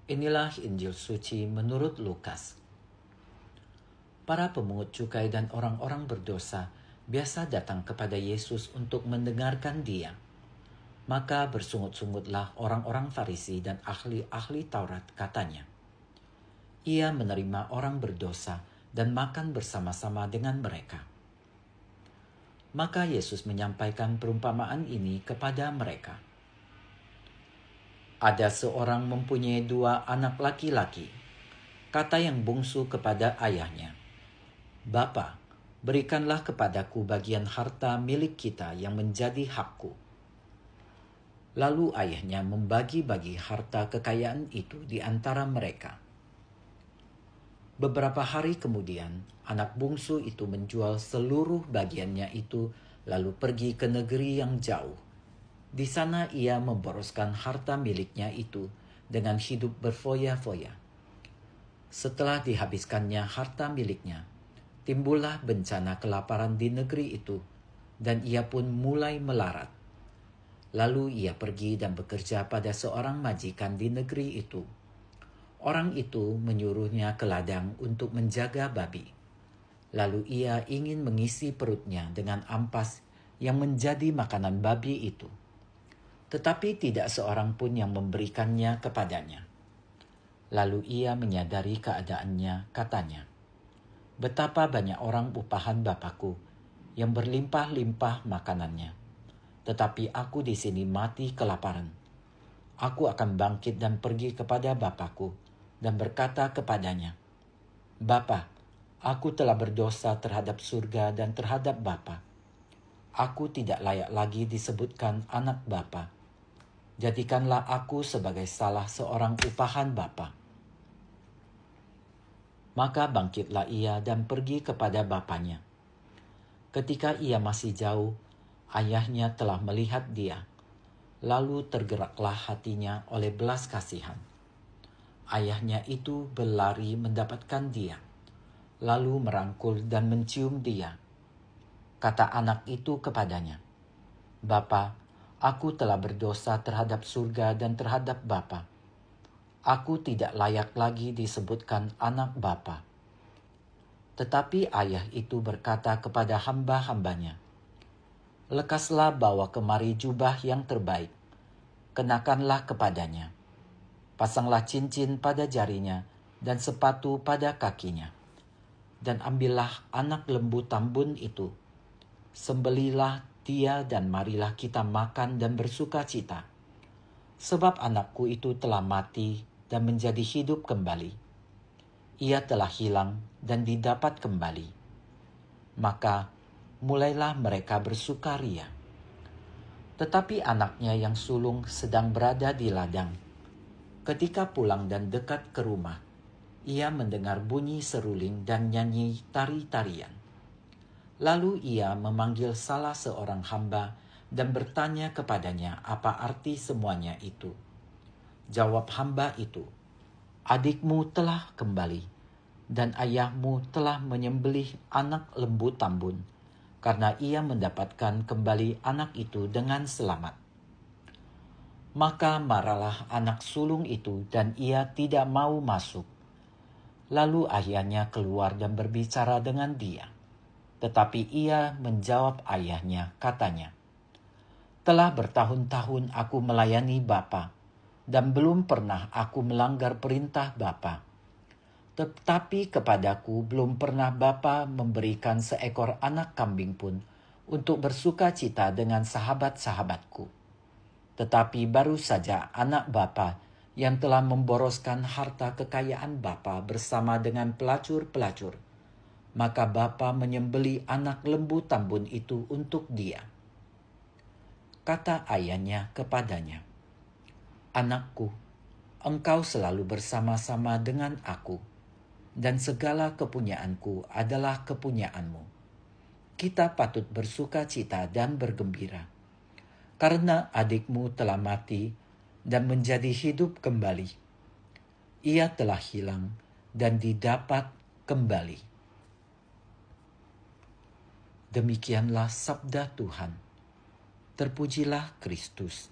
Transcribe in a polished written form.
Inilah Injil suci menurut Lukas. Para pemungut cukai dan orang-orang berdosa biasa datang kepada Yesus untuk mendengarkan Dia. Maka bersungut-sungutlah orang-orang Farisi dan ahli-ahli Taurat, katanya. Ia menerima orang berdosa dan makan bersama-sama dengan mereka. Maka Yesus menyampaikan perumpamaan ini kepada mereka. Ada seorang mempunyai 2 anak laki-laki. Kata yang bungsu kepada ayahnya, "Bapa, berikanlah kepadaku bagian harta milik kita yang menjadi hakku." Lalu ayahnya membagi-bagi harta kekayaan itu di antara mereka. Beberapa hari kemudian, anak bungsu itu menjual seluruh bagiannya itu, lalu pergi ke negeri yang jauh. Di sana ia memboroskan harta miliknya itu dengan hidup berfoya-foya. Setelah dihabiskannya harta miliknya, timbullah bencana kelaparan di negeri itu, dan ia pun mulai melarat. Lalu ia pergi dan bekerja pada seorang majikan di negeri itu. Orang itu menyuruhnya ke ladang untuk menjaga babi. Lalu ia ingin mengisi perutnya dengan ampas yang menjadi makanan babi itu. Tetapi tidak seorang pun yang memberikannya kepadanya. Lalu ia menyadari keadaannya, katanya, "Betapa banyak orang upahan Bapakku yang berlimpah-limpah makanannya. Tetapi aku di sini mati kelaparan. Aku akan bangkit dan pergi kepada Bapakku dan berkata kepadanya, Bapa, aku telah berdosa terhadap surga dan terhadap Bapa. Aku tidak layak lagi disebutkan anak Bapa. Jadikanlah aku sebagai salah seorang upahan Bapa." Maka bangkitlah ia dan pergi kepada bapanya. Ketika ia masih jauh, ayahnya telah melihat dia. Lalu tergeraklah hatinya oleh belas kasihan. Ayahnya itu berlari mendapatkan dia, lalu merangkul dan mencium dia. Kata anak itu kepadanya, "Bapa, aku telah berdosa terhadap surga dan terhadap Bapa. Aku tidak layak lagi disebutkan anak Bapa." Tetapi ayah itu berkata kepada hamba-hambanya, "Lekaslah bawa kemari jubah yang terbaik, kenakanlah kepadanya. Pasanglah cincin pada jarinya dan sepatu pada kakinya. Dan ambillah anak lembu tambun itu. Sembelilah dia dan marilah kita makan dan bersuka cita. Sebab anakku itu telah mati dan menjadi hidup kembali. Ia telah hilang dan didapat kembali." Maka mulailah mereka bersukaria. Tetapi anaknya yang sulung sedang berada di ladang. Ketika pulang dan dekat ke rumah, ia mendengar bunyi seruling dan nyanyi tari-tarian. Lalu ia memanggil salah seorang hamba dan bertanya kepadanya apa arti semuanya itu. Jawab hamba itu, "Adikmu telah kembali, dan ayahmu telah menyembelih anak lembu tambun, karena ia mendapatkan kembali anak itu dengan selamat." Maka marahlah anak sulung itu dan ia tidak mau masuk. Lalu ayahnya keluar dan berbicara dengan dia. Tetapi ia menjawab ayahnya, katanya, "Telah bertahun-tahun aku melayani Bapa, dan belum pernah aku melanggar perintah Bapa. Tetapi kepadaku belum pernah Bapa memberikan seekor anak kambing pun untuk bersuka cita dengan sahabat-sahabatku. Tetapi baru saja anak Bapa yang telah memboroskan harta kekayaan Bapa bersama dengan pelacur-pelacur. Maka Bapa menyembeli anak lembu tambun itu untuk dia." Kata ayahnya kepadanya, "Anakku, engkau selalu bersama-sama dengan aku, dan segala kepunyaanku adalah kepunyaanmu. Kita patut bersuka cita dan bergembira, karena adikmu telah mati dan menjadi hidup kembali. Ia telah hilang dan didapat kembali." Demikianlah sabda Tuhan. Terpujilah Kristus.